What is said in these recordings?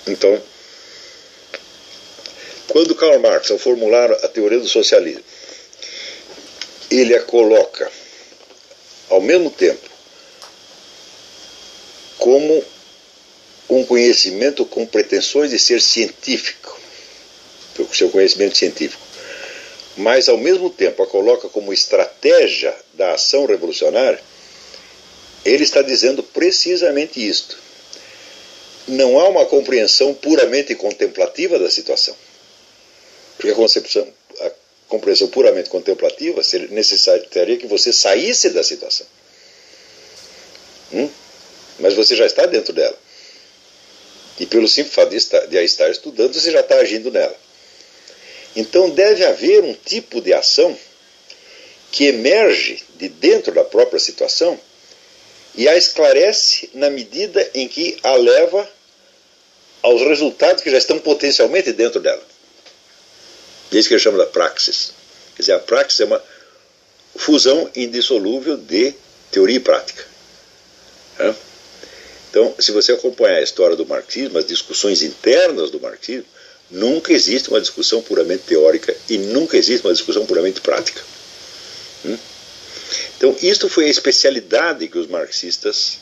Então, quando Karl Marx, ao formular a teoria do socialismo, ele a coloca ao mesmo tempo como um conhecimento com pretensões de ser científico, o seu conhecimento científico, mas ao mesmo tempo a coloca como estratégia da ação revolucionária, ele está dizendo precisamente isto. Não há uma compreensão puramente contemplativa da situação, porque a compreensão puramente contemplativa necessitaria que você saísse da situação. Mas você já está dentro dela. E pelo simples fato de a estar estudando, você já está agindo nela. Então deve haver um tipo de ação que emerge de dentro da própria situação e a esclarece na medida em que a leva aos resultados que já estão potencialmente dentro dela. É isso que ele chama da praxis. Quer dizer, a praxis é uma fusão indissolúvel de teoria e prática. Então, se você acompanhar a história do marxismo, as discussões internas do marxismo, nunca existe uma discussão puramente teórica e nunca existe uma discussão puramente prática. Então, isto foi a especialidade que os marxistas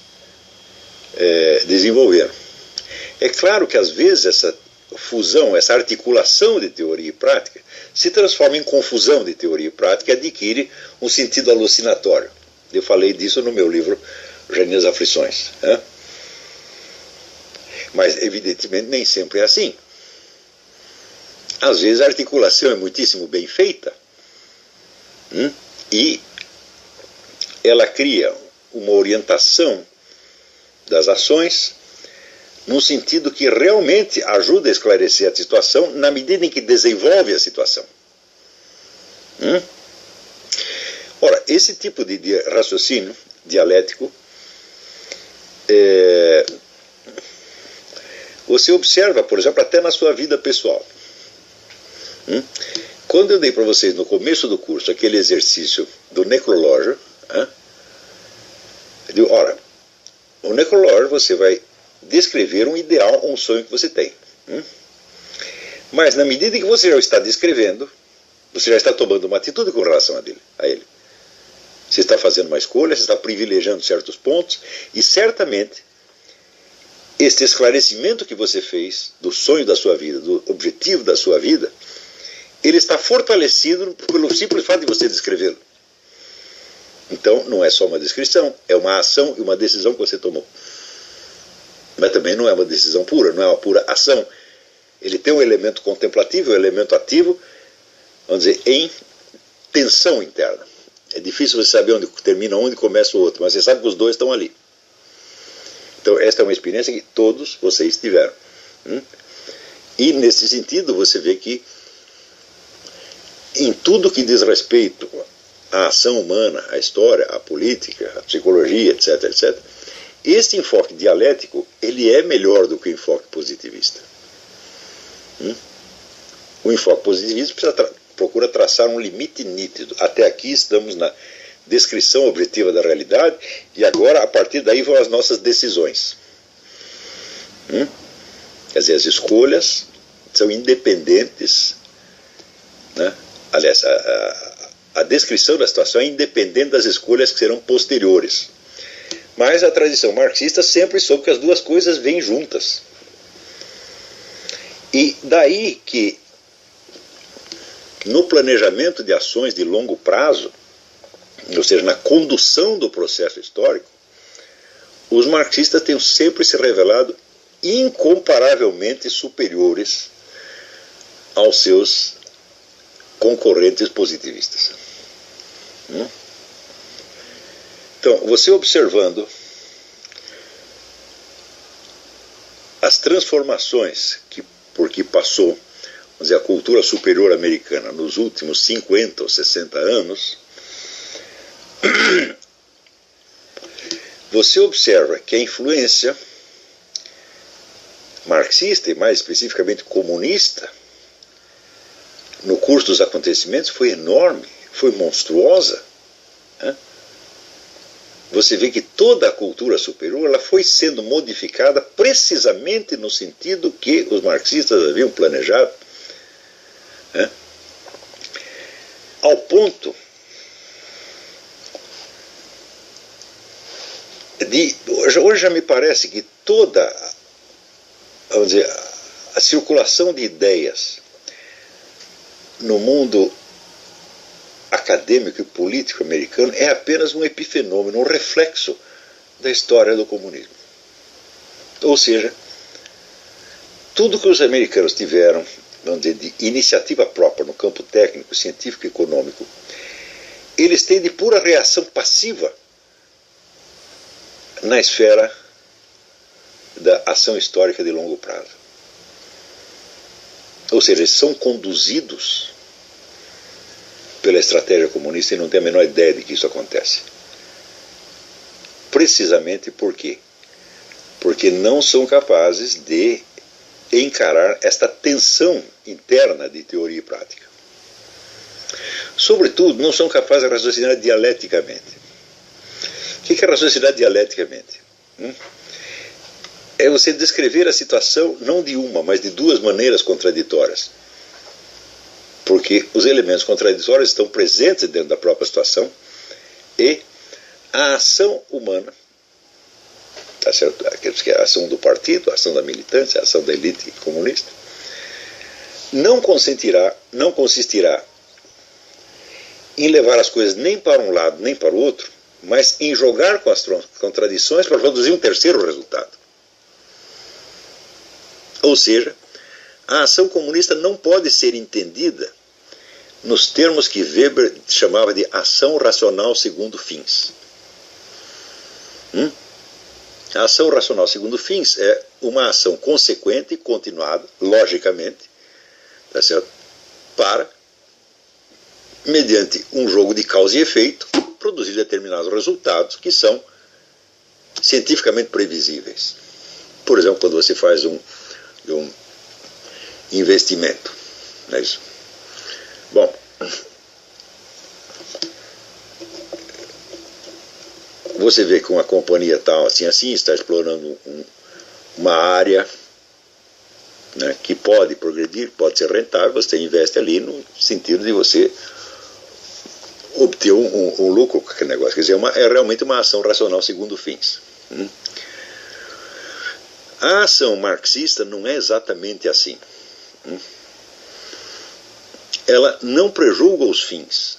desenvolveram. É claro que às vezes essa fusão, essa articulação de teoria e prática se transforma em confusão de teoria e prática e adquire um sentido alucinatório. Eu falei disso no meu livro Gênio das Aflições. Mas evidentemente nem sempre é assim. Às vezes a articulação é muitíssimo bem feita e ela cria uma orientação das ações no sentido que realmente ajuda a esclarecer a situação na medida em que desenvolve a situação. Ora, esse tipo de raciocínio dialético você observa, por exemplo, até na sua vida pessoal. Quando eu dei para vocês no começo do curso aquele exercício do necrológio, eu digo, ora, o necrológio você vai descrever um ideal ou um sonho que você tem. Mas na medida em que você já está descrevendo, você já está tomando uma atitude com relação a ele. Você está fazendo uma escolha, você está privilegiando certos pontos, e certamente este esclarecimento que você fez do sonho da sua vida, do objetivo da sua vida, ele está fortalecido pelo simples fato de você descrevê-lo. Então não é só uma descrição, é uma ação e uma decisão que você tomou. Mas também não é uma decisão pura, não é uma pura ação. Ele tem um elemento contemplativo, um elemento ativo, vamos dizer, em tensão interna. É difícil você saber onde termina um e começa o outro, mas você sabe que os dois estão ali. Então esta é uma experiência que todos vocês tiveram. E nesse sentido você vê que em tudo que diz respeito à ação humana, à história, à política, à psicologia, etc., etc., esse enfoque dialético, ele é melhor do que o enfoque positivista. O enfoque positivista procura traçar um limite nítido. Até aqui estamos na descrição objetiva da realidade e agora, a partir daí, vão as nossas decisões. Quer dizer, as escolhas são independentes, Aliás, a descrição da situação é independente das escolhas que serão posteriores. Mas a tradição marxista sempre soube que as duas coisas vêm juntas. E daí que, no planejamento de ações de longo prazo, ou seja, na condução do processo histórico, os marxistas têm sempre se revelado incomparavelmente superiores aos seus concorrentes positivistas. Então, você observando as transformações por que passou, vamos dizer, a cultura superior americana nos últimos 50 ou 60 anos, você observa que a influência marxista, e mais especificamente comunista, no curso dos acontecimentos foi enorme, foi monstruosa. você vê que toda a cultura superior ela foi sendo modificada precisamente no sentido que os marxistas haviam planejado, né? Ao ponto de hoje já me parece que toda, vamos dizer, a circulação de ideias no mundo acadêmico e político americano é apenas um epifenômeno, um reflexo da história do comunismo. Ou seja, tudo que os americanos tiveram, vamos dizer, de iniciativa própria no campo técnico, científico e econômico, eles têm de pura reação passiva na esfera da ação histórica de longo prazo. Ou seja, eles são conduzidos pela estratégia comunista e não tem a menor ideia de que isso acontece. Precisamente por quê? Porque não são capazes de encarar esta tensão interna de teoria e prática. Sobretudo, não são capazes de raciocinar dialeticamente. O que é raciocinar dialeticamente? É você descrever a situação não de uma, mas de duas maneiras contraditórias. Porque os elementos contraditórios estão presentes dentro da própria situação e a ação humana, tá certo? A ação do partido, a ação da militância, a ação da elite comunista, não consistirá em levar as coisas nem para um lado nem para o outro, mas em jogar com as contradições para produzir um terceiro resultado. Ou seja, a ação comunista não pode ser entendida nos termos que Weber chamava de ação racional segundo fins. A ação racional segundo fins é uma ação consequente e continuada, logicamente, tá certo? Para, mediante um jogo de causa e efeito, produzir determinados resultados que são cientificamente previsíveis. Por exemplo, quando você faz um investimento, não é isso? Bom, você vê que uma companhia tal assim está explorando uma área, né, que pode progredir, pode ser rentável, você investe ali no sentido de você obter um lucro com aquele negócio. Quer dizer, é realmente uma ação racional segundo fins. A ação marxista não é exatamente assim. Ela não prejulga os fins.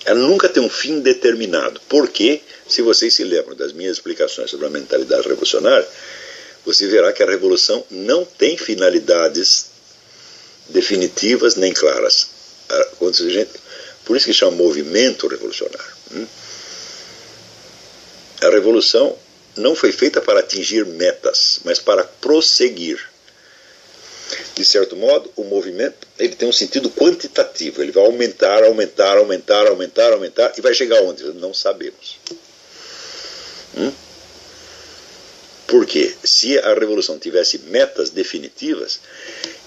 Ela nunca tem um fim determinado. Porque, se vocês se lembram das minhas explicações sobre a mentalidade revolucionária, você verá que a revolução não tem finalidades definitivas nem claras. Por isso que chama movimento revolucionário. A revolução não foi feita para atingir metas, mas para prosseguir. De certo modo, o movimento ele tem um sentido quantitativo. Ele vai aumentar, e vai chegar onde? Não sabemos. Porque se a revolução tivesse metas definitivas,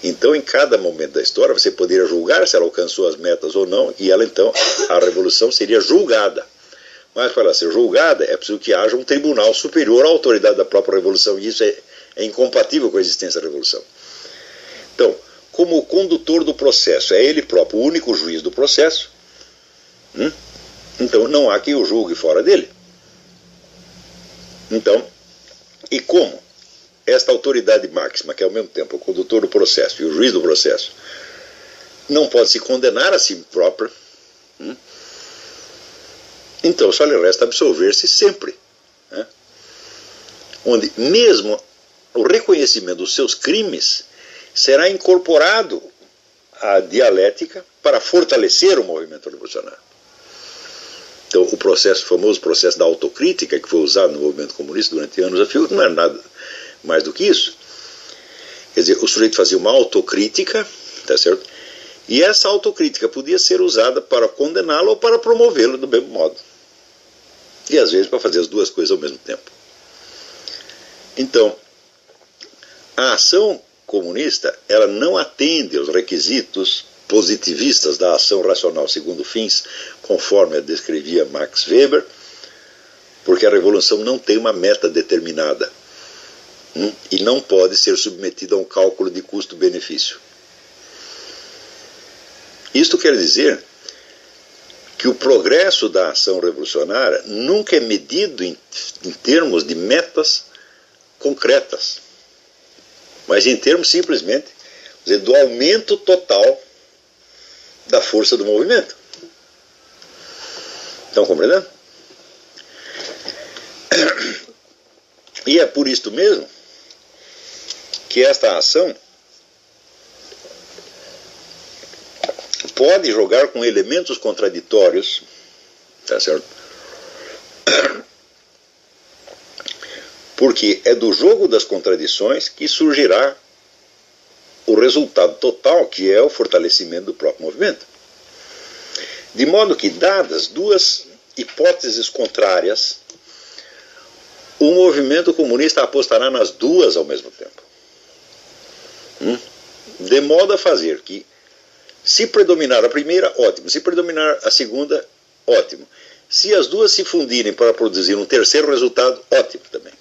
então em cada momento da história você poderia julgar se ela alcançou as metas ou não, e ela então, a revolução seria julgada. Mas para ela ser julgada é preciso que haja um tribunal superior à autoridade da própria revolução, e isso é incompatível com a existência da revolução. Então, como o condutor do processo é ele próprio o único juiz do processo, então não há quem o julgue fora dele. Então, e como esta autoridade máxima, que é ao mesmo tempo o condutor do processo e o juiz do processo, não pode se condenar a si própria, então só lhe resta absolver-se sempre. Onde mesmo o reconhecimento dos seus crimes será incorporado à dialética para fortalecer o movimento revolucionário. Então, o famoso processo da autocrítica, que foi usado no movimento comunista durante anos a fio, não era nada mais do que isso. Quer dizer, o sujeito fazia uma autocrítica, tá certo? E essa autocrítica podia ser usada para condená-lo ou para promovê-lo do mesmo modo. E às vezes para fazer as duas coisas ao mesmo tempo. Então, a ação comunista, ela não atende aos requisitos positivistas da ação racional segundo fins, conforme a descrevia Max Weber, Porque a revolução não tem uma meta determinada. E não pode ser submetida a um cálculo de custo-benefício. Isto quer dizer que o progresso da ação revolucionária nunca é medido em termos de metas concretas, mas em termos simplesmente do aumento total da força do movimento. Estão compreendendo? E é por isto mesmo que esta ação pode jogar com elementos contraditórios, tá certo? Porque é do jogo das contradições que surgirá o resultado total, que é o fortalecimento do próprio movimento. De modo que, dadas duas hipóteses contrárias, o movimento comunista apostará nas duas ao mesmo tempo. De modo a fazer que, se predominar a primeira, ótimo. Se predominar a segunda, ótimo. Se as duas se fundirem para produzir um terceiro resultado, ótimo também.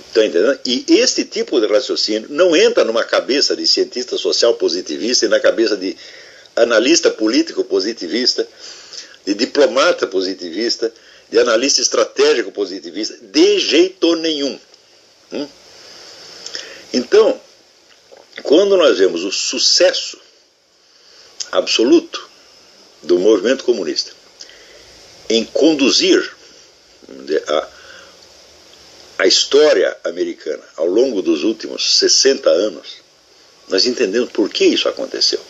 Estão entendendo? E este tipo de raciocínio não entra numa cabeça de cientista social positivista e na cabeça de analista político positivista, de diplomata positivista, de analista estratégico positivista, de jeito nenhum. Então, quando nós vemos o sucesso absoluto do movimento comunista em conduzir a história americana ao longo dos últimos 60 anos, nós entendemos por que isso aconteceu.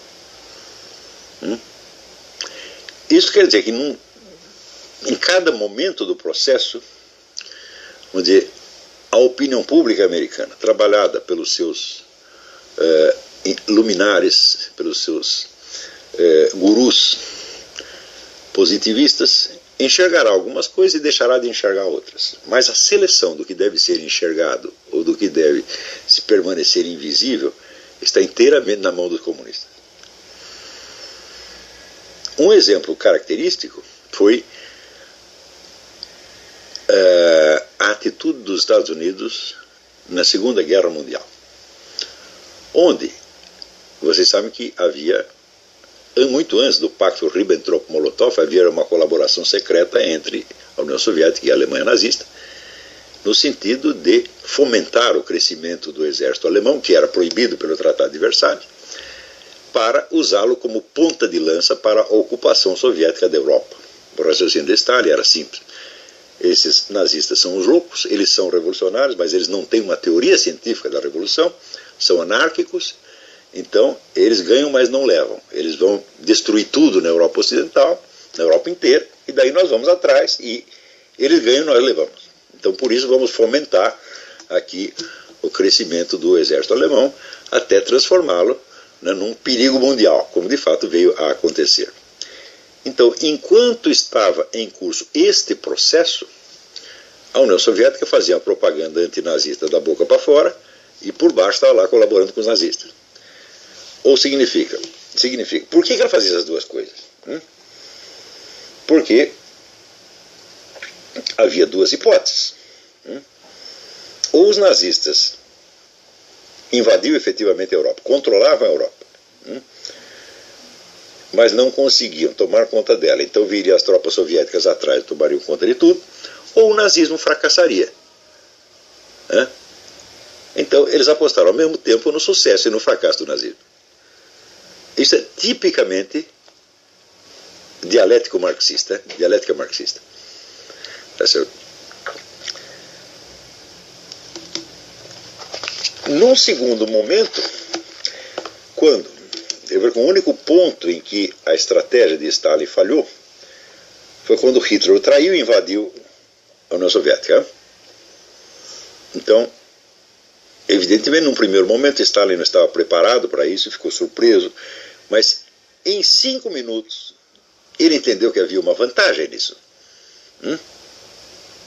Isso quer dizer que em cada momento do processo, vamos dizer, a opinião pública americana, trabalhada pelos seus luminares, pelos seus gurus positivistas, enxergará algumas coisas e deixará de enxergar outras. Mas a seleção do que deve ser enxergado ou do que deve se permanecer invisível está inteiramente na mão dos comunistas. Um exemplo característico foi a atitude dos Estados Unidos na Segunda Guerra Mundial, onde vocês sabem que havia, muito antes do pacto Ribbentrop-Molotov, havia uma colaboração secreta entre a União Soviética e a Alemanha nazista, no sentido de fomentar o crescimento do exército alemão, que era proibido pelo Tratado de Versalhes, para usá-lo como ponta de lança para a ocupação soviética da Europa. O raciocínio de Stalin era simples. Esses nazistas são os loucos, eles são revolucionários, mas eles não têm uma teoria científica da revolução, são anárquicos, então eles ganham, mas não levam. Eles vão destruir tudo na Europa Ocidental, na Europa inteira, e daí nós vamos atrás, e eles ganham e nós levamos. Então por isso vamos fomentar aqui o crescimento do exército alemão, até transformá-lo num perigo mundial, como de fato veio a acontecer. Então, enquanto estava em curso este processo, a União Soviética fazia a propaganda antinazista da boca para fora e por baixo estava lá colaborando com os nazistas. Ou significa, por que ela fazia essas duas coisas? Porque havia duas hipóteses. Ou os nazistas invadiam efetivamente a Europa, controlavam a Europa, mas não conseguiam tomar conta dela. Então viriam as tropas soviéticas atrás e tomariam conta de tudo, ou o nazismo fracassaria. Então eles apostaram ao mesmo tempo no sucesso e no fracasso do nazismo. Isso é tipicamente dialética marxista. Tá certo? Num segundo momento, quando o único ponto em que a estratégia de Stalin falhou foi quando Hitler o traiu e invadiu a União Soviética. Então, evidentemente, num primeiro momento, Stalin não estava preparado para isso e ficou surpreso, mas em 5 minutos ele entendeu que havia uma vantagem nisso,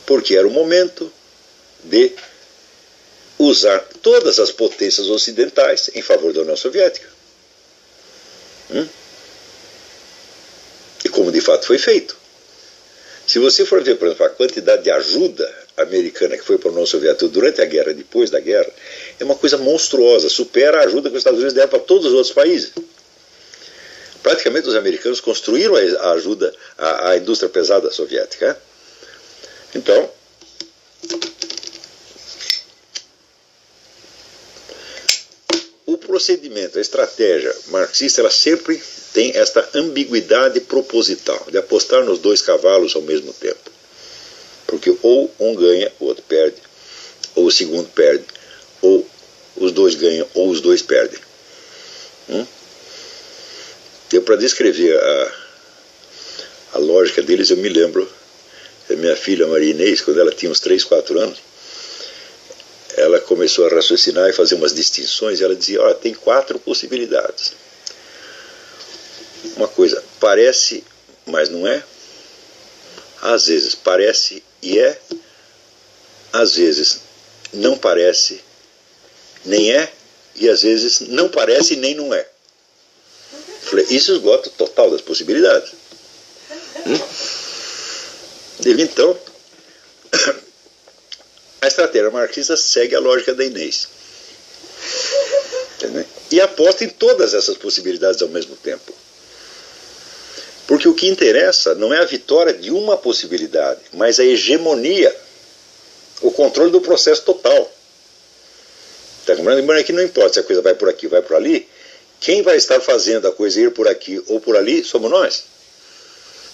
porque era o momento de usar todas as potências ocidentais em favor da União Soviética. E como de fato foi feito. Se você for ver, por exemplo, a quantidade de ajuda americana que foi para a União Soviética durante a guerra e depois da guerra, é uma coisa monstruosa, supera a ajuda que os Estados Unidos deram para todos os outros países. Praticamente os americanos construíram a ajuda à indústria pesada soviética. Então, o procedimento, a estratégia marxista, ela sempre tem esta ambiguidade proposital, de apostar nos dois cavalos ao mesmo tempo. Porque ou um ganha, o outro perde, ou o segundo perde, ou os dois ganham, ou os dois perdem. Para descrever a lógica deles, eu me lembro da minha filha Maria Inês, quando ela tinha uns 3, 4 anos, ela começou a raciocinar e fazer umas distinções, e ela dizia, olha, tem 4 possibilidades. Uma coisa, parece, mas não é. Às vezes parece e é. Às vezes não parece, nem é. E às vezes não parece nem não é. Isso esgota o total das possibilidades. Então, a estratégia marxista segue a lógica da Inês. E aposta em todas essas possibilidades ao mesmo tempo. Porque o que interessa não é a vitória de uma possibilidade, mas a hegemonia, o controle do processo total. Está compreendendo? Lembrando que não importa se a coisa vai por aqui ou vai por ali, quem vai estar fazendo a coisa ir por aqui ou por ali somos nós.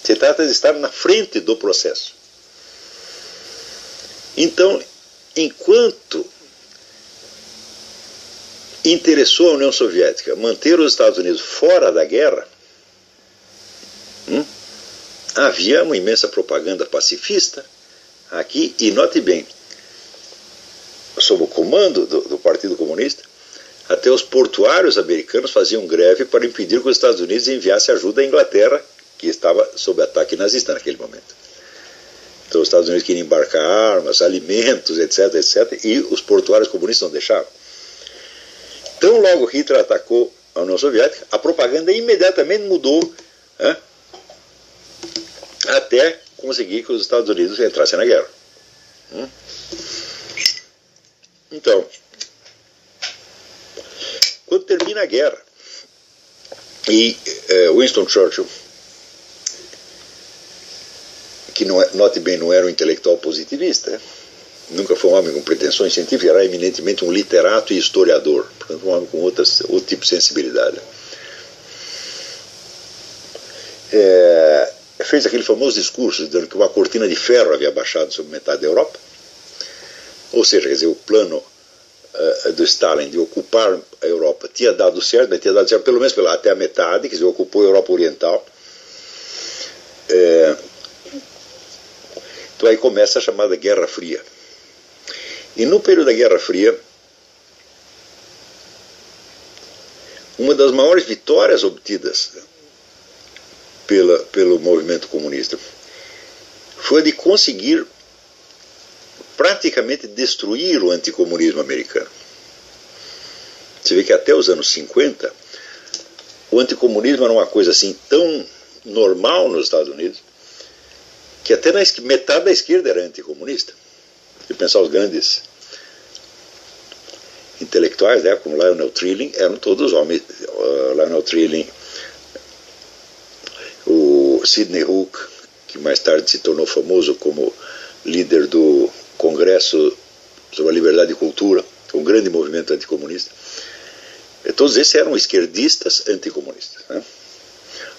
Se trata de estar na frente do processo. Então, enquanto interessou a União Soviética manter os Estados Unidos fora da guerra, havia uma imensa propaganda pacifista aqui, e note bem, sob o comando do Partido Comunista, até os portuários americanos faziam greve para impedir que os Estados Unidos enviassem ajuda à Inglaterra, que estava sob ataque nazista naquele momento. Então os Estados Unidos queriam embarcar armas, alimentos, etc, etc, e os portuários comunistas não deixavam. Então logo Hitler atacou a União Soviética, a propaganda imediatamente mudou, até conseguir que os Estados Unidos entrassem na guerra. Então, quando termina a guerra, e Winston Churchill, que note bem, não era um intelectual positivista, nunca foi um homem com pretensões científicas, era eminentemente um literato e historiador, portanto um homem com outro tipo de sensibilidade. Fez aquele famoso discurso dizendo que uma cortina de ferro havia baixado sobre metade da Europa, ou seja, quer dizer, o plano do Stalin de ocupar a Europa tinha dado certo, mas tinha dado certo pelo menos até a metade, quer dizer, ocupou a Europa Oriental. Então aí começa a chamada Guerra Fria. E no período da Guerra Fria, uma das maiores vitórias obtidas pelo movimento comunista foi de conseguir praticamente destruir o anticomunismo americano. Você vê que até os anos 50 o anticomunismo era uma coisa assim tão normal nos Estados Unidos que até metade da esquerda era anticomunista. Se pensar, os grandes intelectuais, né, como Lionel Trilling, eram todos homens. Lionel Trilling, o Sidney Hook, que mais tarde se tornou famoso como líder do Congresso sobre a Liberdade e Cultura, um grande movimento anticomunista. Todos esses eram esquerdistas anticomunistas, né?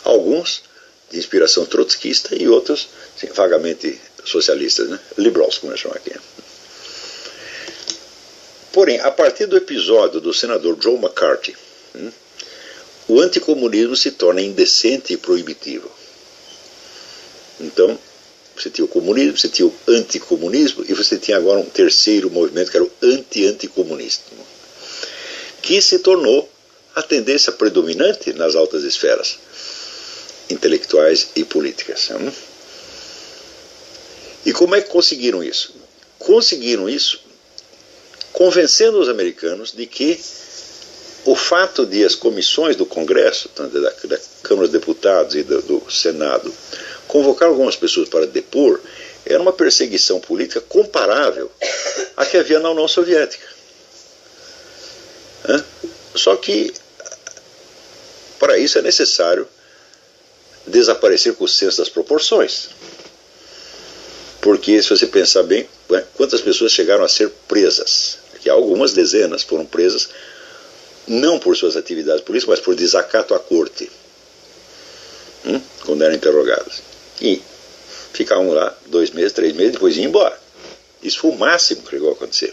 Alguns de inspiração trotskista e outros assim, vagamente socialistas, né? Liberals, como eu chamo aqui. Porém, a partir do episódio do senador Joe McCarthy, o anticomunismo se torna indecente e proibitivo. Então, você tinha o comunismo, você tinha o anticomunismo e você tinha agora um terceiro movimento que era o anti-anticomunismo, que se tornou a tendência predominante nas altas esferas intelectuais e políticas. E como é que conseguiram isso? Conseguiram isso convencendo os americanos de que o fato de as comissões do Congresso, da Câmara dos Deputados e do Senado, convocar algumas pessoas para depor era uma perseguição política comparável à que havia na União Soviética. Só que, para isso é necessário desaparecer com o senso das proporções. Porque, se você pensar bem, quantas pessoas chegaram a ser presas? Que algumas dezenas foram presas, não por suas atividades políticas, mas por desacato à corte, quando eram interrogadas. E ficavam lá 2 meses, 3 meses, depois iam embora. Isso foi o máximo que chegou a acontecer.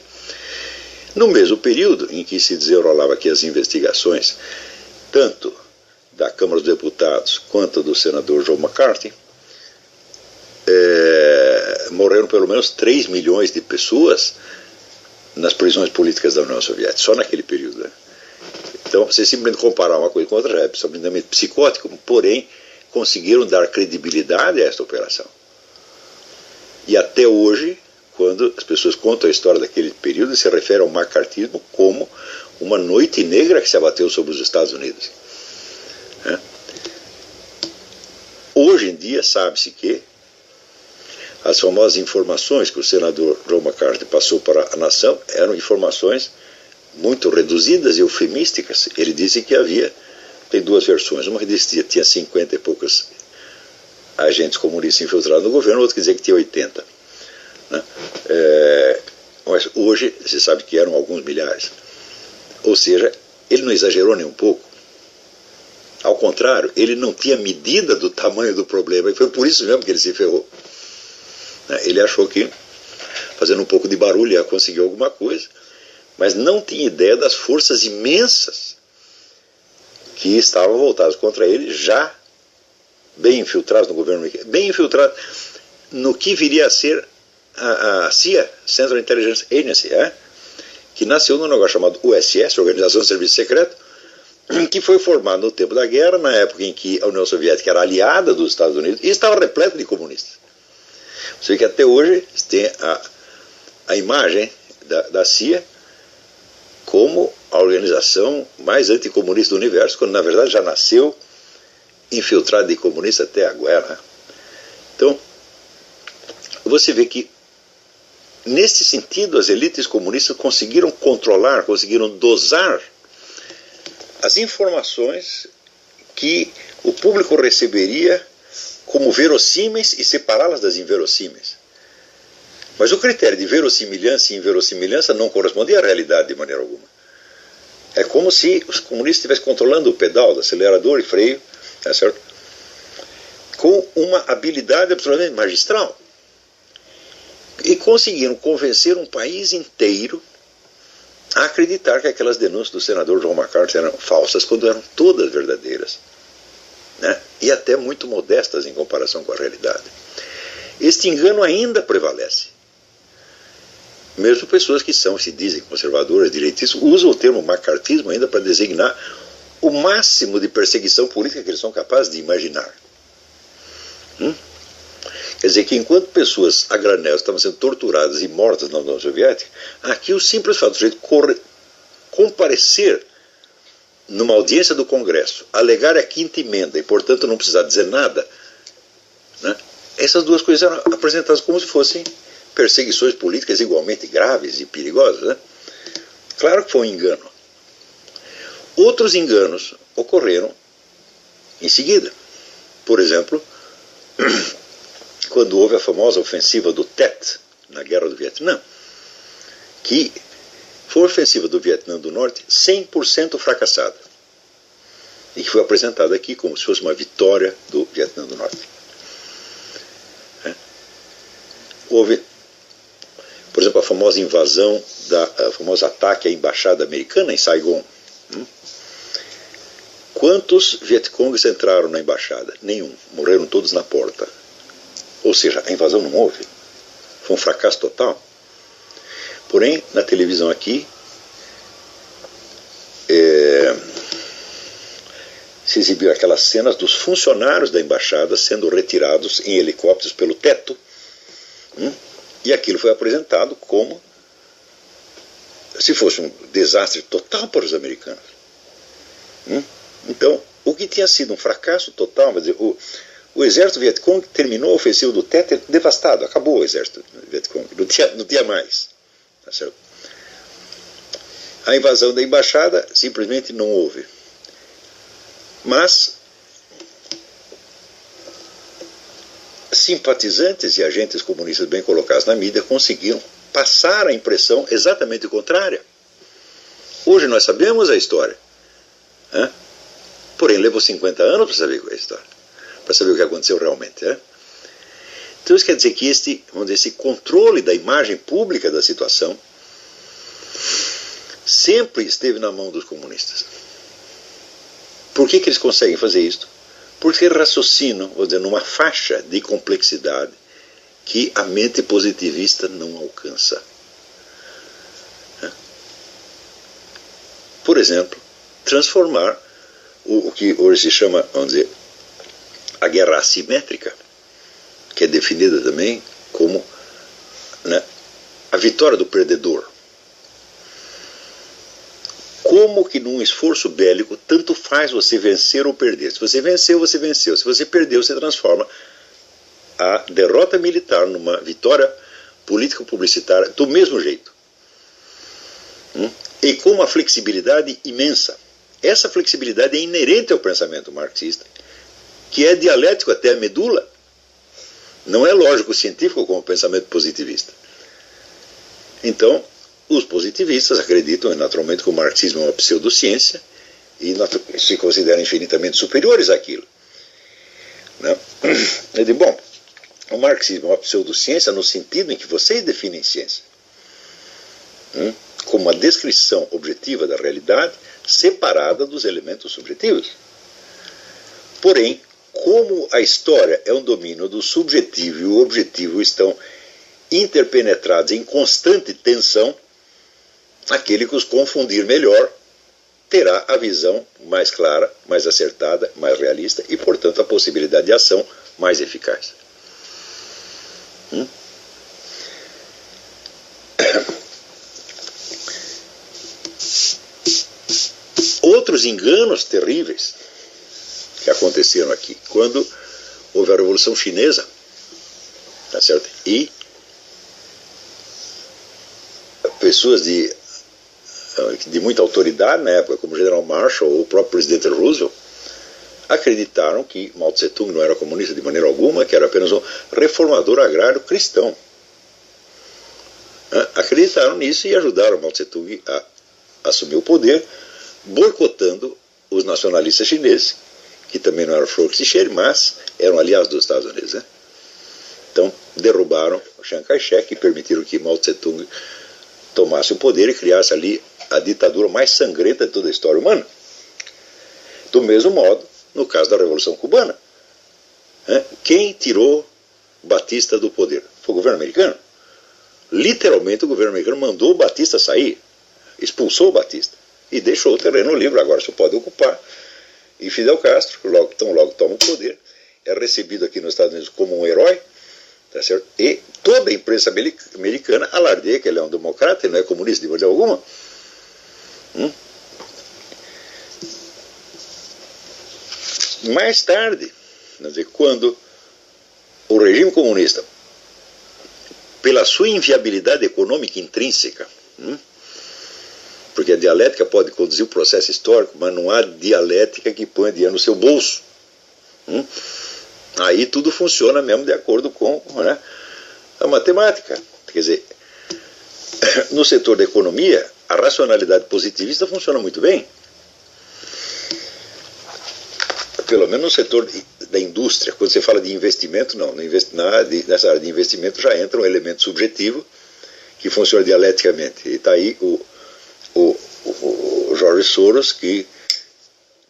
No mesmo período em que se desenrolava aqui as investigações, tanto da Câmara dos Deputados quanto do senador Joe McCarthy, morreram pelo menos 3 milhões de pessoas nas prisões políticas da União Soviética, só naquele período. Né? Então, você simplesmente comparar uma coisa com outra, já é absolutamente psicótico, porém, conseguiram dar credibilidade a esta operação. E até hoje, quando as pessoas contam a história daquele período, se referem ao macartismo como uma noite negra que se abateu sobre os Estados Unidos. Hoje em dia, sabe-se que as famosas informações que o senador Joe McCarthy passou para a nação eram informações muito reduzidas e eufemísticas. Ele disse que tem 2 versões. Uma que dizia que tinha 50 e poucos agentes comunistas infiltrados no governo, outra que dizia que tinha 80. Mas hoje se sabe que eram alguns milhares. Ou seja, ele não exagerou nem um pouco. Ao contrário, ele não tinha medida do tamanho do problema, e foi por isso mesmo que ele se ferrou. Ele achou que, fazendo um pouco de barulho, ia conseguir alguma coisa, mas não tinha ideia das forças imensas que estavam voltadas contra ele, já bem infiltrados no governo, bem infiltrados no que viria a ser a CIA, Central Intelligence Agency, que nasceu num negócio chamado USS, Organização de Serviço Secreto, que foi formado no tempo da guerra, na época em que a União Soviética era aliada dos Estados Unidos e estava repleta de comunistas. Você vê que até hoje tem a imagem da CIA como a organização mais anticomunista do universo, quando na verdade já nasceu infiltrada de comunista até a guerra. Então, você vê que, nesse sentido, as elites comunistas conseguiram controlar, conseguiram dosar as informações que o público receberia como verossímeis e separá-las das inverossímeis. Mas o critério de verossimilhança e inverossimilhança não correspondia à realidade de maneira alguma. É como se os comunistas estivessem controlando o pedal do acelerador e freio, certo? Com uma habilidade absolutamente magistral. E conseguiram convencer um país inteiro a acreditar que aquelas denúncias do senador Joe McCarthy eram falsas, quando eram todas verdadeiras. E até muito modestas em comparação com a realidade. Este engano ainda prevalece. Mesmo pessoas que se dizem conservadoras, direitistas, usam o termo macartismo ainda para designar o máximo de perseguição política que eles são capazes de imaginar. Quer dizer que enquanto pessoas a granel estavam sendo torturadas e mortas na União Soviética, aqui o simples fato de comparecer numa audiência do Congresso, alegar a 5ª emenda e, portanto, não precisar dizer nada, essas 2 coisas eram apresentadas como se fossem perseguições políticas igualmente graves e perigosas. Claro que foi um engano. Outros enganos ocorreram em seguida. Por exemplo, quando houve a famosa ofensiva do Tet, na Guerra do Vietnã, que foi a ofensiva do Vietnã do Norte 100% fracassada. E que foi apresentada aqui como se fosse uma vitória do Vietnã do Norte. Houve, por exemplo, a famosa invasão, o famoso ataque à embaixada americana em Saigon. Quantos Vietcongs entraram na embaixada? Nenhum. Morreram todos na porta. Ou seja, a invasão não houve. Foi um fracasso total. Porém, na televisão aqui, se exibiu aquelas cenas dos funcionários da embaixada sendo retirados em helicópteros pelo teto, e aquilo foi apresentado como se fosse um desastre total para os americanos. Então, o que tinha sido um fracasso total, quer dizer, O exército Vietcong terminou a ofensiva do Tet devastado, acabou o exército Vietcong, não tinha mais. Tá certo? A invasão da embaixada simplesmente não houve. Mas simpatizantes e agentes comunistas bem colocados na mídia conseguiram passar a impressão exatamente contrária. Hoje nós sabemos a história. Porém, levou 50 anos para saber qual é a história, para saber o que aconteceu realmente. Então isso quer dizer que esse controle da imagem pública da situação sempre esteve na mão dos comunistas. Por que eles conseguem fazer isso? Porque raciocinam, vou dizer, numa faixa de complexidade que a mente positivista não alcança. Por exemplo, transformar o que hoje se chama, vamos dizer, a guerra assimétrica, que é definida também como, né, a vitória do perdedor. Como que num esforço bélico tanto faz você vencer ou perder? Se você venceu, você venceu. Se você perdeu, você transforma a derrota militar numa vitória político-publicitária do mesmo jeito. E com uma flexibilidade imensa. Essa flexibilidade é inerente ao pensamento marxista, que é dialético até a medula. Não é lógico-científico como o pensamento positivista. Então, os positivistas acreditam naturalmente que o marxismo é uma pseudociência e se consideram infinitamente superiores àquilo. Eu digo, bom, o marxismo é uma pseudociência no sentido em que vocês definem ciência como uma descrição objetiva da realidade separada dos elementos subjetivos. Porém, como a história é um domínio do subjetivo e o objetivo estão interpenetrados em constante tensão, aquele que os confundir melhor terá a visão mais clara, mais acertada, mais realista e, portanto, a possibilidade de ação mais eficaz. Outros enganos terríveis que aconteceram aqui, quando houve a Revolução Chinesa, tá certo? E pessoas de muita autoridade na época, como o General Marshall ou o próprio presidente Roosevelt, acreditaram que Mao Tse-tung não era comunista de maneira alguma, que era apenas um reformador agrário cristão. Acreditaram nisso e ajudaram Mao Tse-tung a assumir o poder, boicotando os nacionalistas chineses, que também não eram flor que se cheire, mas eram aliados dos Estados Unidos. Então, derrubaram Chiang Kai-shek e permitiram que Mao Tse-tung tomasse o poder e criasse ali a ditadura mais sangrenta de toda a história humana. Do mesmo modo, no caso da Revolução Cubana, quem tirou Batista do poder? Foi o governo americano. Literalmente o governo americano mandou o Batista sair, expulsou o Batista e deixou o terreno livre, agora só pode ocupar. E Fidel Castro, tão logo toma o poder, é recebido aqui nos Estados Unidos como um herói, tá certo? E toda a imprensa americana alardeia que ele é um democrata, ele não é comunista de maneira alguma. Mais tarde, quando o regime comunista, pela sua inviabilidade econômica intrínseca, porque a dialética pode conduzir o processo histórico, mas não há dialética que ponha dinheiro no seu bolso. Aí tudo funciona mesmo de acordo com a matemática. Quer dizer, no setor da economia, a racionalidade positivista funciona muito bem. Pelo menos no setor da indústria. Quando você fala de investimento, não. Nessa área de investimento já entra um elemento subjetivo que funciona dialeticamente. E está aí o George Soros, que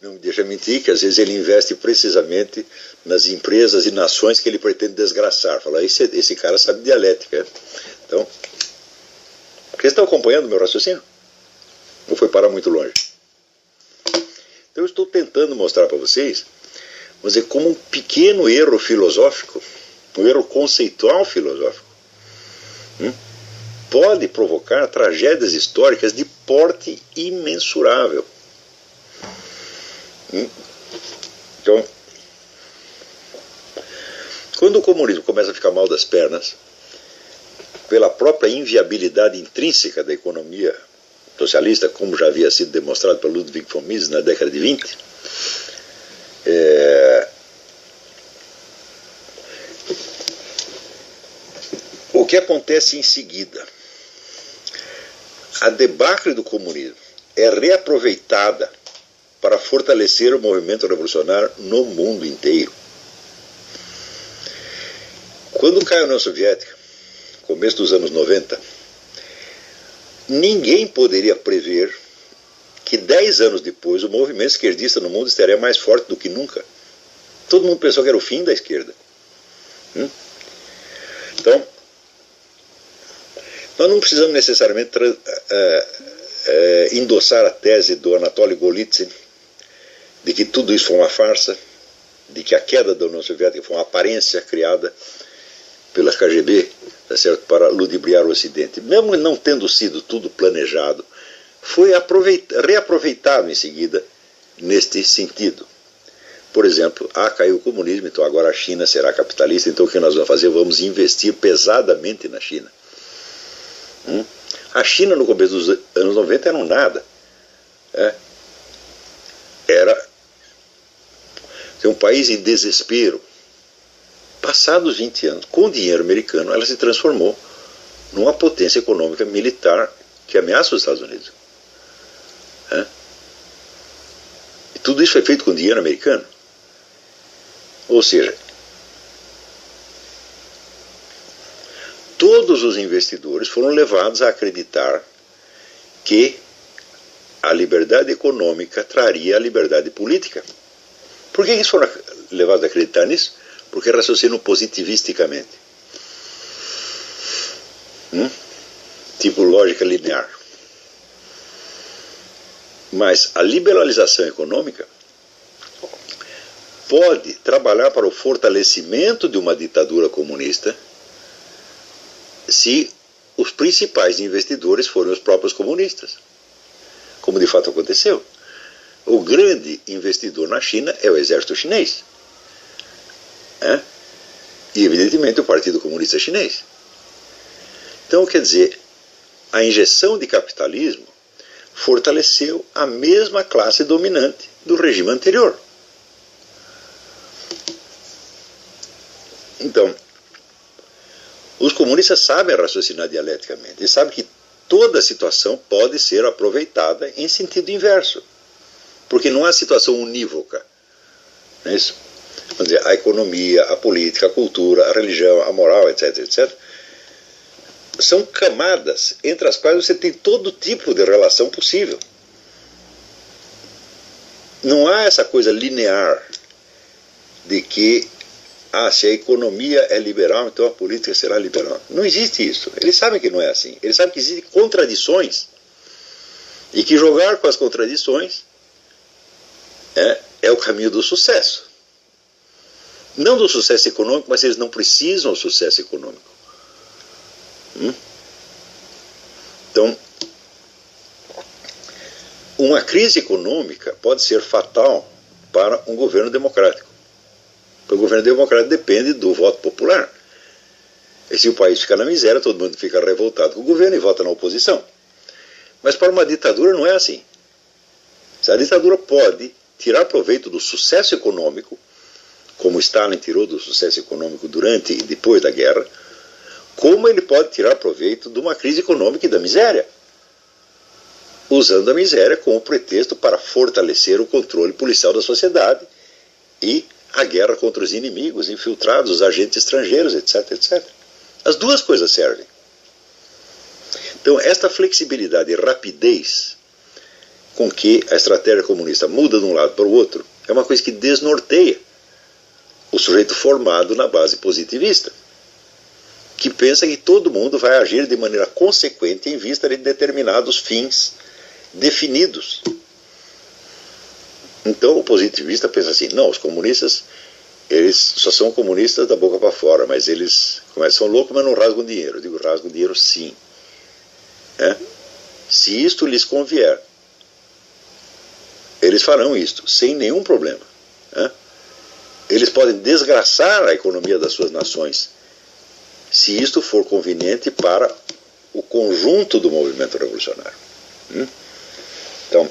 não me deixa mentir, que às vezes ele investe precisamente nas empresas e nações que ele pretende desgraçar. Fala, esse cara sabe dialética. Então, vocês estão acompanhando o meu raciocínio? Não foi parar muito longe. Então eu estou tentando mostrar para vocês, vamos dizer, como um pequeno erro filosófico, um erro conceitual filosófico, pode provocar tragédias históricas de porte imensurável. Então, Quando o comunismo começa a ficar mal das pernas, pela própria inviabilidade intrínseca da economia socialista, como já havia sido demonstrado por Ludwig von Mises na década de 20, o que acontece em seguida? A debacle do comunismo é reaproveitada para fortalecer o movimento revolucionário no mundo inteiro. Quando cai a União Soviética, começo dos anos 90, ninguém poderia prever que 10 anos depois o movimento esquerdista no mundo estaria mais forte do que nunca. Todo mundo pensou que era o fim da esquerda. Então, nós não precisamos necessariamente endossar a tese do Anatoly Golitsyn de que tudo isso foi uma farsa, de que a queda da União Soviética foi uma aparência criada pela KGB, tá certo, para ludibriar o Ocidente. Mesmo não tendo sido tudo planejado, foi reaproveitado em seguida neste sentido. Por exemplo, caiu o comunismo, então agora a China será capitalista, então o que nós vamos fazer? Vamos investir pesadamente na China. A China no começo dos anos 90 era um nada. Era um país em desespero. Passados 20 anos, com o dinheiro americano, ela se transformou numa potência econômica militar que ameaça os Estados Unidos. E tudo isso foi feito com dinheiro americano. Ou seja, todos os investidores foram levados a acreditar que a liberdade econômica traria a liberdade política. Por que eles foram levados a acreditar nisso? Porque raciocinam positivisticamente. Tipo lógica linear. Mas a liberalização econômica pode trabalhar para o fortalecimento de uma ditadura comunista se os principais investidores forem os próprios comunistas, como de fato aconteceu. O grande investidor na China é o exército chinês. E evidentemente o Partido Comunista Chinês. Então, quer dizer, a injeção de capitalismo fortaleceu a mesma classe dominante do regime anterior. Então, os comunistas sabem raciocinar dialeticamente e sabem que toda situação pode ser aproveitada em sentido inverso, porque não há situação unívoca. Não é isso? Vamos dizer, a economia, a política, a cultura, a religião, a moral, etc, etc, são camadas entre as quais você tem todo tipo de relação possível. Não há essa coisa linear de que se a economia é liberal, então a política será liberal. Não existe isso. Eles sabem que não é assim. Eles sabem que existem contradições e que jogar com as contradições é o caminho do sucesso. Não do sucesso econômico, mas eles não precisam do sucesso econômico. Então, uma crise econômica pode ser fatal para um governo democrático. Porque o governo democrático depende do voto popular. E se o país fica na miséria, todo mundo fica revoltado com o governo e vota na oposição. Mas para uma ditadura não é assim. A ditadura pode tirar proveito do sucesso econômico, como Stalin tirou do sucesso econômico durante e depois da guerra, como ele pode tirar proveito de uma crise econômica e da miséria, usando a miséria como pretexto para fortalecer o controle policial da sociedade e a guerra contra os inimigos, infiltrados, os agentes estrangeiros, etc, etc. As duas coisas servem. Então, esta flexibilidade e rapidez com que a estratégia comunista muda de um lado para o outro é uma coisa que desnorteia o sujeito formado na base positivista, que pensa que todo mundo vai agir de maneira consequente em vista de determinados fins definidos. Então o positivista pensa assim, não, os comunistas, eles só são comunistas da boca para fora, mas eles são loucos, mas não rasgam dinheiro. Eu digo, rasgam dinheiro sim. Se isto lhes convier, eles farão isto, sem nenhum problema. Eles podem desgraçar a economia das suas nações, se isto for conveniente para o conjunto do movimento revolucionário. Então,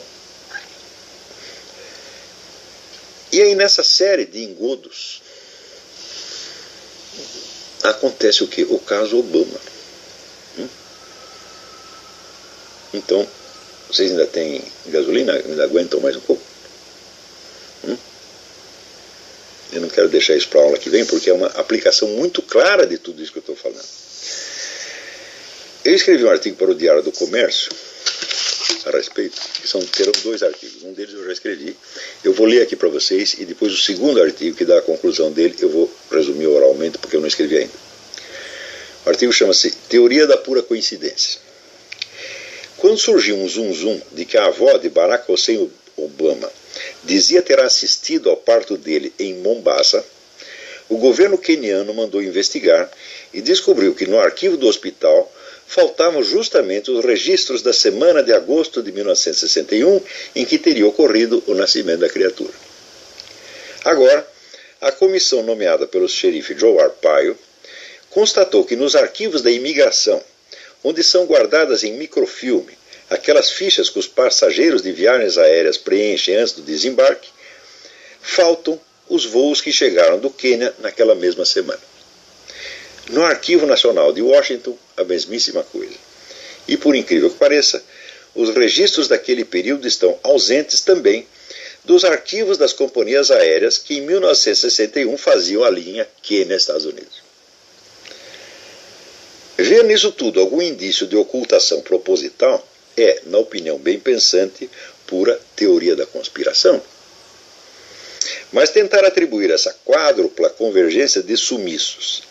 e aí nessa série de engodos, acontece o quê? O caso Obama. Então, vocês ainda têm gasolina? Ainda aguentam mais um pouco? Eu não quero deixar isso para a aula que vem, porque é uma aplicação muito clara de tudo isso que eu estou falando. Eu escrevi um artigo para o Diário do Comércio a respeito, que terão 2 artigos. Um deles eu já escrevi. Eu vou ler aqui para vocês, e depois o segundo artigo, que dá a conclusão dele, eu vou resumir oralmente, porque eu não escrevi ainda. O artigo chama-se Teoria da Pura Coincidência. Quando surgiu um zum de que a avó de Barack Hussein Obama dizia ter assistido ao parto dele em Mombasa, o governo queniano mandou investigar e descobriu que no arquivo do hospital faltavam justamente os registros da semana de agosto de 1961 em que teria ocorrido o nascimento da criatura. Agora, a comissão nomeada pelo xerife Joe Arpaio constatou que nos arquivos da imigração, onde são guardadas em microfilme aquelas fichas que os passageiros de viagens aéreas preenchem antes do desembarque, faltam os voos que chegaram do Quênia naquela mesma semana. No Arquivo Nacional de Washington, a mesmíssima coisa. E por incrível que pareça, os registros daquele período estão ausentes também dos arquivos das companhias aéreas que em 1961 faziam a linha Quênia-Estados Unidos. Ver nisso tudo algum indício de ocultação proposital é, na opinião bem pensante, pura teoria da conspiração. Mas tentar atribuir essa quádrupla convergência de sumiços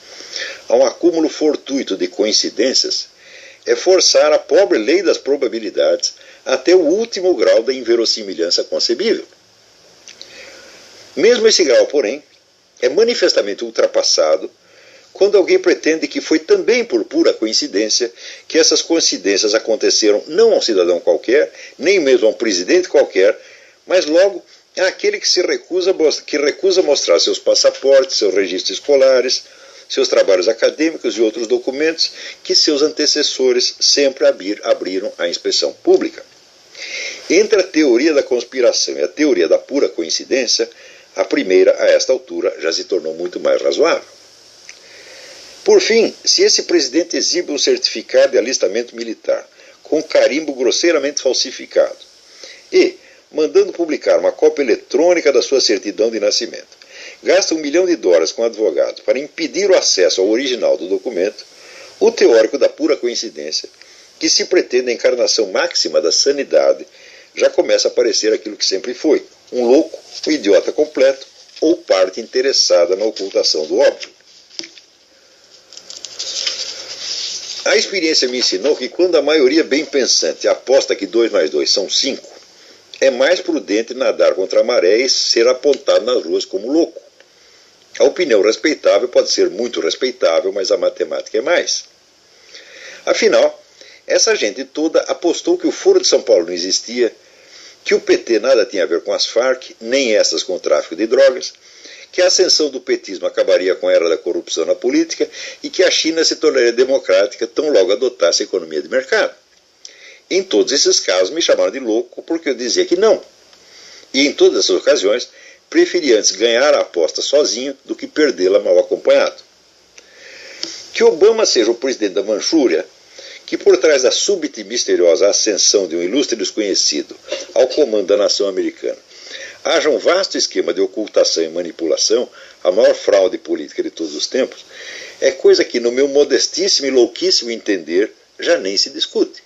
a um acúmulo fortuito de coincidências é forçar a pobre lei das probabilidades até o último grau da inverossimilhança concebível. Mesmo esse grau, porém, é manifestamente ultrapassado quando alguém pretende que foi também por pura coincidência que essas coincidências aconteceram não a um cidadão qualquer, nem mesmo a um presidente qualquer, mas logo àquele que recusa mostrar seus passaportes, seus registros escolares, seus trabalhos acadêmicos e outros documentos que seus antecessores sempre abriram à inspeção pública. Entre a teoria da conspiração e a teoria da pura coincidência, a primeira, a esta altura, já se tornou muito mais razoável. Por fim, se esse presidente exibe um certificado de alistamento militar com carimbo grosseiramente falsificado e, mandando publicar uma cópia eletrônica da sua certidão de nascimento, gasta $1 milhão com advogado para impedir o acesso ao original do documento, o teórico da pura coincidência, que se pretende a encarnação máxima da sanidade, já começa a parecer aquilo que sempre foi, um louco, um idiota completo ou parte interessada na ocultação do óbvio. A experiência me ensinou que quando a maioria bem pensante aposta que 2 mais 2 são 5, é mais prudente nadar contra a maré e ser apontado nas ruas como louco. A opinião respeitável pode ser muito respeitável, mas a matemática é mais. Afinal, essa gente toda apostou que o Foro de São Paulo não existia, que o PT nada tinha a ver com as Farc, nem essas com o tráfico de drogas, que a ascensão do petismo acabaria com a era da corrupção na política e que a China se tornaria democrática tão logo adotasse a economia de mercado. Em todos esses casos me chamaram de louco porque eu dizia que não. E em todas essas ocasiões preferi antes ganhar a aposta sozinho do que perdê-la mal acompanhado. Que Obama seja o presidente da Manchúria, que por trás da súbita e misteriosa ascensão de um ilustre desconhecido ao comando da nação americana haja um vasto esquema de ocultação e manipulação, a maior fraude política de todos os tempos, é coisa que, no meu modestíssimo e louquíssimo entender, já nem se discute.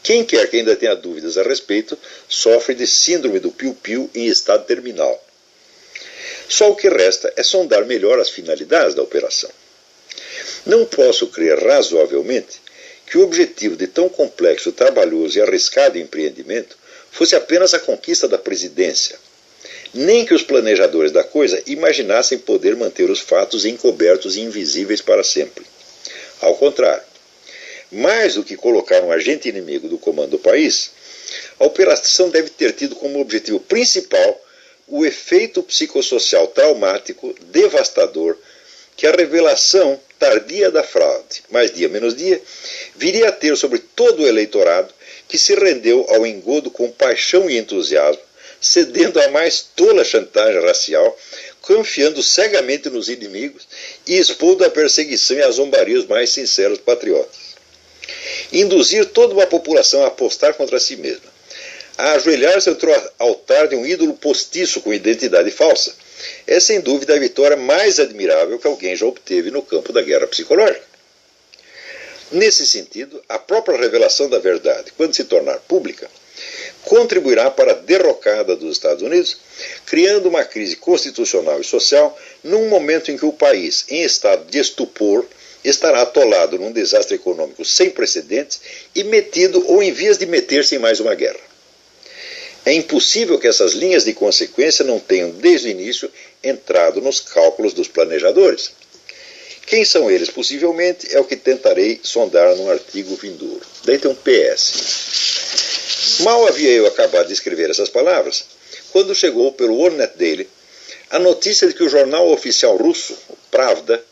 Quem quer que ainda tenha dúvidas a respeito, sofre de síndrome do piu-piu em estado terminal. Só o que resta é sondar melhor as finalidades da operação. Não posso crer razoavelmente que o objetivo de tão complexo, trabalhoso e arriscado empreendimento fosse apenas a conquista da presidência, nem que os planejadores da coisa imaginassem poder manter os fatos encobertos e invisíveis para sempre. Ao contrário, mais do que colocar um agente inimigo do comando do país, a operação deve ter tido como objetivo principal o efeito psicossocial traumático, devastador, que a revelação tardia da fraude, mais dia menos dia, viria a ter sobre todo o eleitorado que se rendeu ao engodo com paixão e entusiasmo, cedendo à mais tola chantagem racial, confiando cegamente nos inimigos e expondo à perseguição e à zombaria os mais sinceros patriotas. Induzir toda uma população a apostar contra si mesma, a ajoelhar-se entre o altar de um ídolo postiço com identidade falsa, é sem dúvida a vitória mais admirável que alguém já obteve no campo da guerra psicológica. Nesse sentido, a própria revelação da verdade, quando se tornar pública, contribuirá para a derrocada dos Estados Unidos, criando uma crise constitucional e social num momento em que o país, em estado de estupor, estará atolado num desastre econômico sem precedentes e metido ou em vias de meter-se em mais uma guerra. É impossível que essas linhas de consequência não tenham, desde o início, entrado nos cálculos dos planejadores. Quem são eles? Possivelmente é o que tentarei sondar num artigo vindouro. Daí tem um PS. Mal havia eu acabado de escrever essas palavras, quando chegou pelo Warnet Daily a notícia de que o jornal oficial russo, o Pravda,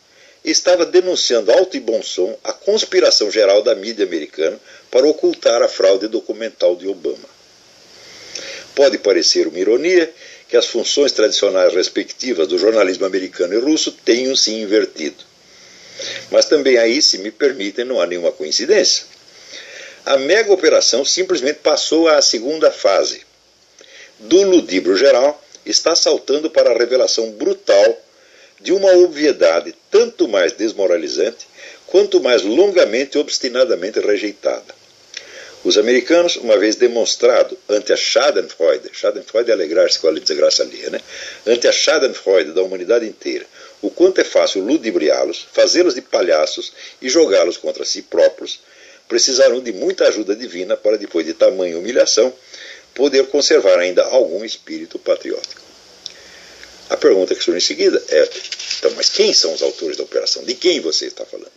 estava denunciando alto e bom som a conspiração geral da mídia americana para ocultar a fraude documental de Obama. Pode parecer uma ironia que as funções tradicionais respectivas do jornalismo americano e russo tenham se invertido. Mas também aí, se me permitem, não há nenhuma coincidência. A mega operação simplesmente passou à segunda fase. Do ludíbrio geral, está saltando para a revelação brutal de uma obviedade tanto mais desmoralizante quanto mais longamente e obstinadamente rejeitada. Os americanos, uma vez demonstrado ante a Schadenfreude é alegrar-se com a desgraça alheia, né? Ante a Schadenfreude da humanidade inteira, o quanto é fácil ludibriá-los, fazê-los de palhaços e jogá-los contra si próprios, precisarão de muita ajuda divina para, depois de tamanha humilhação, poder conservar ainda algum espírito patriótico. A pergunta que surge em seguida é, então, mas quem são os autores da operação? De quem você está falando?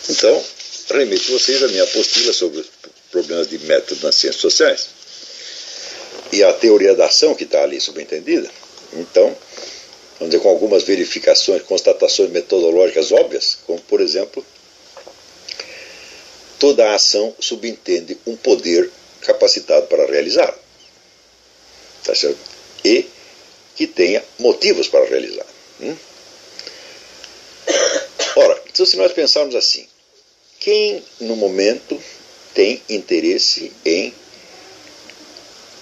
Então, remeto vocês à minha apostila sobre os problemas de método nas ciências sociais e a teoria da ação que está ali subentendida. Então, vamos dizer, com algumas verificações, constatações metodológicas óbvias, como, por exemplo, toda a ação subentende um poder capacitado para realizar, tá certo? E que tenha motivos para realizar. Ora, então, se nós pensarmos assim, quem no momento tem interesse em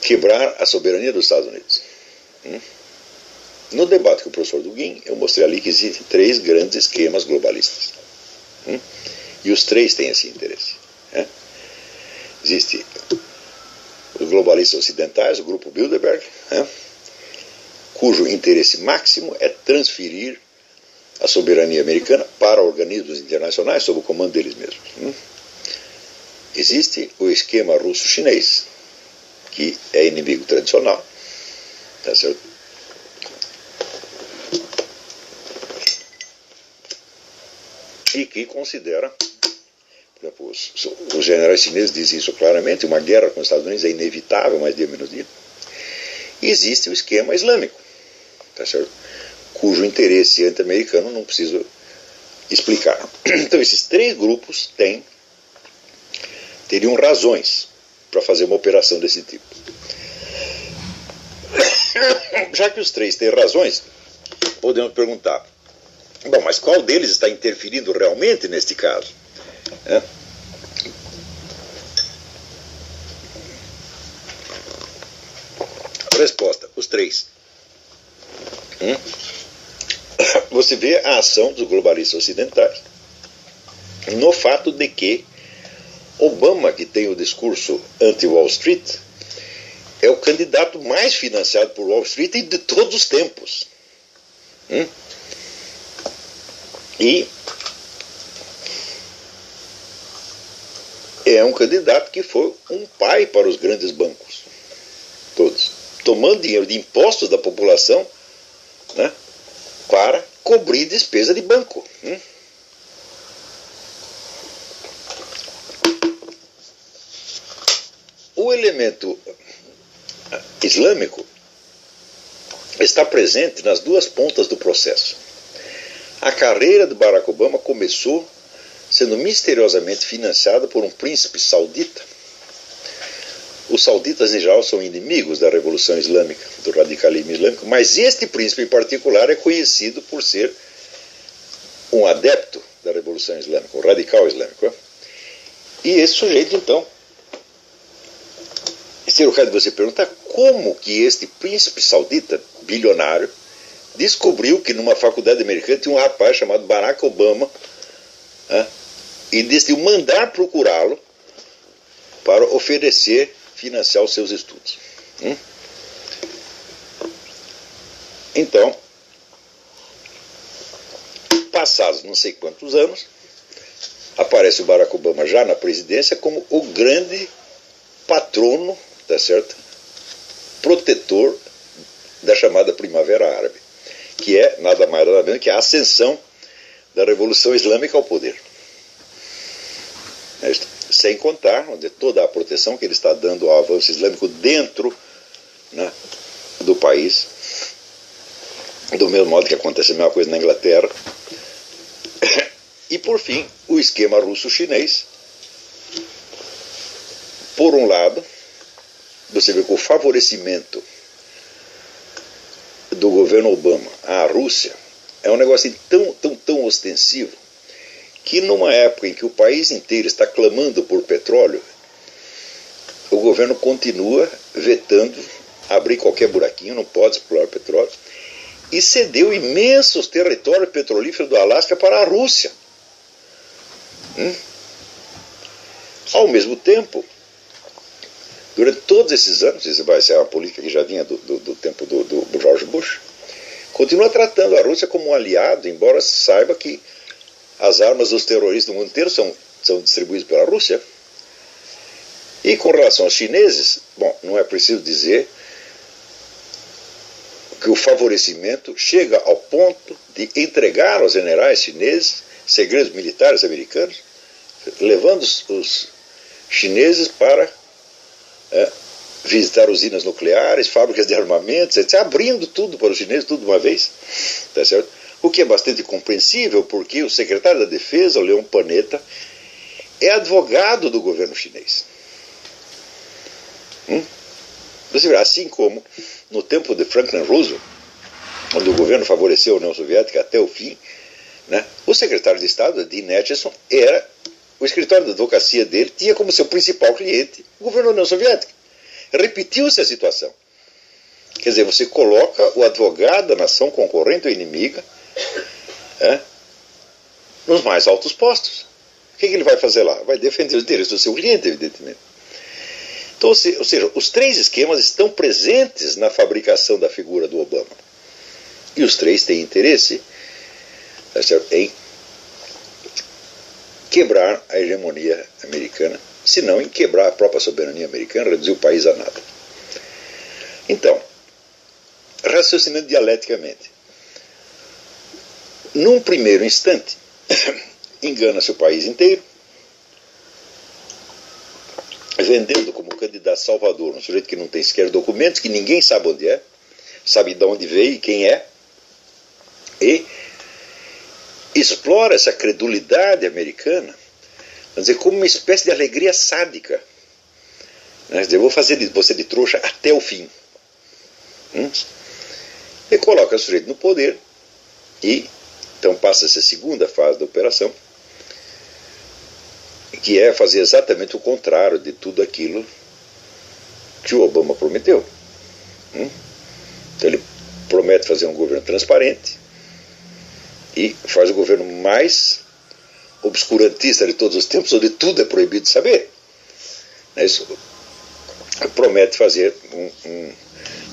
quebrar a soberania dos Estados Unidos? No debate com o professor Dugin, eu mostrei ali que existem 3 grandes esquemas globalistas. E os 3 têm esse interesse. Existe os globalistas ocidentais, o grupo Bilderberg, cujo interesse máximo é transferir a soberania americana para organismos internacionais sob o comando deles mesmos. Existe o esquema russo-chinês, que é inimigo tradicional, tá certo? E que considera, por exemplo, os generais chineses dizem isso claramente, uma guerra com os Estados Unidos é inevitável, mais dia menos dia. E existe o esquema islâmico, tá certo? Cujo interesse anti-americano não preciso explicar. Então, esses 3 grupos teriam razões para fazer uma operação desse tipo. Já que os 3 têm razões, podemos perguntar, bom, mas qual deles está interferindo realmente neste caso? Resposta, os 3. Você vê a ação dos globalistas ocidentais no fato de que Obama, que tem o discurso anti-Wall Street, é o candidato mais financiado por Wall Street de todos os tempos. E é um candidato que foi um pai para os grandes bancos, todos, tomando dinheiro de impostos da população, né, para cobrir despesa de banco. O elemento islâmico está presente nas duas pontas do processo. A carreira de Barack Obama começou sendo misteriosamente financiada por um príncipe saudita. Os sauditas, em geral, são inimigos da Revolução Islâmica, do radicalismo islâmico, mas este príncipe em particular é conhecido por ser um adepto da Revolução Islâmica, um radical islâmico. E esse sujeito, então, seria o caso de você perguntar como que este príncipe saudita, bilionário, descobriu que numa faculdade americana tinha um rapaz chamado Barack Obama, e decidiu mandar procurá-lo para oferecer, financiar os seus estudos. Então, passados não sei quantos anos, aparece o Barack Obama já na presidência como o grande patrono, tá certo? Protetor da chamada Primavera Árabe, que é nada mais nada menos que a ascensão da Revolução Islâmica ao poder. Sem contar toda a proteção que ele está dando ao avanço islâmico dentro, né, do país, do mesmo modo que acontece a mesma coisa na Inglaterra. E por fim, o esquema russo-chinês. Por um lado, você vê que o favorecimento do governo Obama à Rússia é um negócio tão ostensivo que numa época em que o país inteiro está clamando por petróleo, o governo continua vetando abrir qualquer buraquinho, não pode explorar petróleo, e cedeu imensos territórios petrolíferos do Alasca para a Rússia. Ao mesmo tempo, durante todos esses anos, isso vai ser uma política que já vinha do tempo do George Bush, continua tratando a Rússia como um aliado, embora se saiba que as armas dos terroristas do mundo inteiro são distribuídas pela Rússia. E com relação aos chineses, bom, não é preciso dizer que o favorecimento chega ao ponto de entregar aos generais chineses segredos militares americanos, levando os chineses para visitar usinas nucleares, fábricas de armamentos, etc., abrindo tudo para os chineses, tudo de uma vez, tá certo? O que é bastante compreensível, porque o secretário da Defesa, o Leon Panetta, é advogado do governo chinês. Você vê, assim como no tempo de Franklin Roosevelt, onde o governo favoreceu a União Soviética até o fim, né, o secretário de Estado, Dean Acheson, era o escritório de advocacia dele, tinha como seu principal cliente o governo da União Soviética. Repetiu-se a situação. Quer dizer, você coloca o advogado da nação concorrente ou inimiga nos mais altos postos. O que ele vai fazer lá? Vai defender os interesses do seu cliente, evidentemente. Então, ou seja, os três esquemas estão presentes na fabricação da figura do Obama. E os três têm interesse em quebrar a hegemonia americana, se não em quebrar a própria soberania americana, reduzir o país a nada. Então, raciocinando dialeticamente, num primeiro instante, engana-se o país inteiro, vendendo como candidato salvador um sujeito que não tem sequer documentos, que ninguém sabe onde é, sabe de onde veio e quem é, e explora essa credulidade americana, vamos dizer, como uma espécie de alegria sádica. Quer dizer, eu vou fazer você de trouxa até o fim. E coloca o sujeito no poder, e então passa essa segunda fase da operação, que é fazer exatamente o contrário de tudo aquilo que o Obama prometeu. Então ele promete fazer um governo transparente e faz o governo mais obscurantista de todos os tempos, onde tudo é proibido de saber. Isso promete fazer um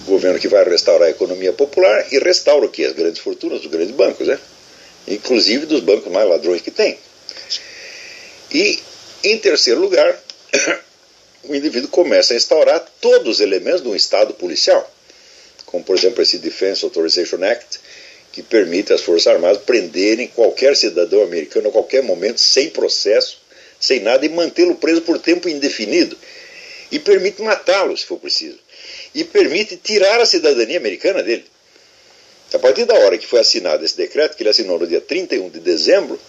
governo que vai restaurar a economia popular e restaura o quê? As grandes fortunas dos grandes bancos, inclusive dos bancos mais ladrões que tem. E, em terceiro lugar, o indivíduo começa a instaurar todos os elementos de um Estado policial, como, por exemplo, esse Defense Authorization Act, que permite às Forças Armadas prenderem qualquer cidadão americano a qualquer momento, sem processo, sem nada, e mantê-lo preso por tempo indefinido. E permite matá-lo, se for preciso. E permite tirar a cidadania americana dele. A partir da hora que foi assinado esse decreto, que ele assinou no dia 31 de dezembro,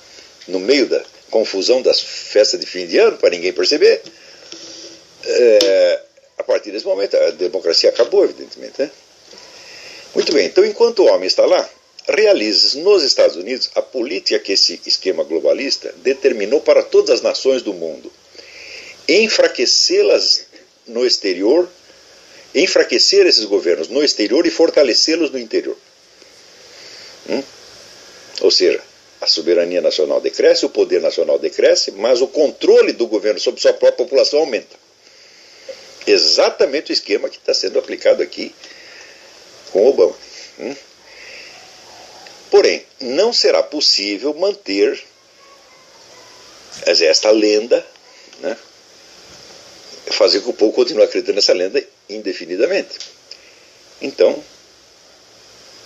no meio da confusão das festas de fim de ano, para ninguém perceber, a partir desse momento a democracia acabou, evidentemente, né? Muito bem, então enquanto o homem está lá, realiza nos Estados Unidos a política que esse esquema globalista determinou para todas as nações do mundo: enfraquecê-las no exterior, enfraquecer esses governos no exterior e fortalecê-los no interior. Ou seja, a soberania nacional decresce, o poder nacional decresce, mas o controle do governo sobre sua própria população aumenta. Exatamente o esquema que está sendo aplicado aqui com Obama. Porém, não será possível manter esta lenda, né, fazer com que o povo continue acreditando nessa lenda indefinidamente. Então,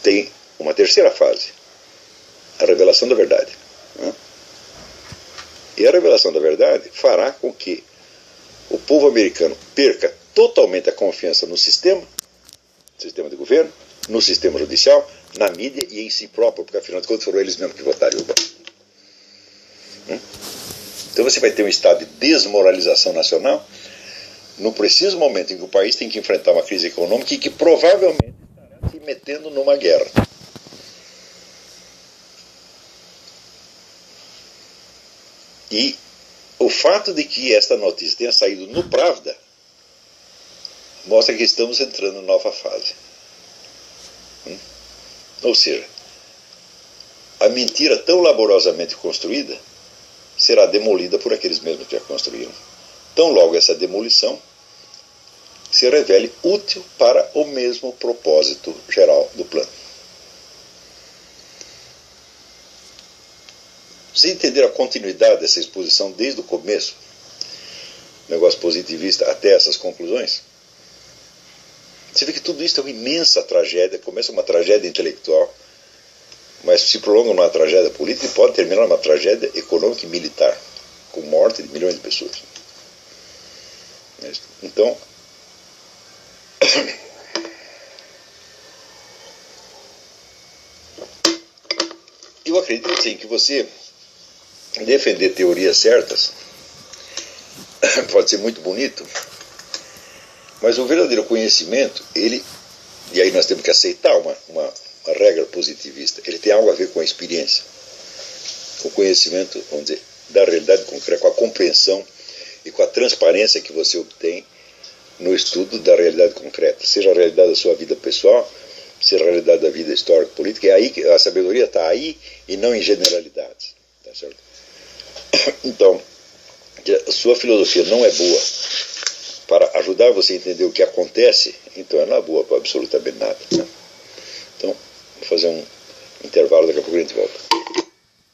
tem uma terceira fase: a revelação da verdade. E a revelação da verdade fará com que o povo americano perca totalmente a confiança no sistema de governo, no sistema judicial, na mídia e em si próprio, porque afinal de contas foram eles mesmos que votaram em Obama. Então você vai ter um estado de desmoralização nacional no preciso momento em que o país tem que enfrentar uma crise econômica e que provavelmente estará se metendo numa guerra. E o fato de que esta notícia tenha saído no Pravda mostra que estamos entrando em nova fase. Ou seja, a mentira tão laboriosamente construída será demolida por aqueles mesmos que a construíram. Tão logo essa demolição se revele útil para o mesmo propósito geral do plano. Você entender a continuidade dessa exposição desde o começo, negócio positivista, até essas conclusões, você vê que tudo isso é uma imensa tragédia. Começa uma tragédia intelectual, mas se prolonga numa tragédia política e pode terminar numa tragédia econômica e militar, com morte de milhões de pessoas. Então, eu acredito sim que você defender teorias certas pode ser muito bonito, mas o verdadeiro conhecimento, ele, e aí nós temos que aceitar uma regra positivista, ele tem algo a ver com a experiência, com o conhecimento, vamos dizer, da realidade concreta, com a compreensão e com a transparência que você obtém no estudo da realidade concreta, seja a realidade da sua vida pessoal, seja a realidade da vida histórica, política. É aí que a sabedoria está aí e não em generalidades, tá certo? Então, a sua filosofia não é boa para ajudar você a entender o que acontece, então ela não é boa para absolutamente nada, né? Então, vou fazer um intervalo, daqui a pouco a gente volta.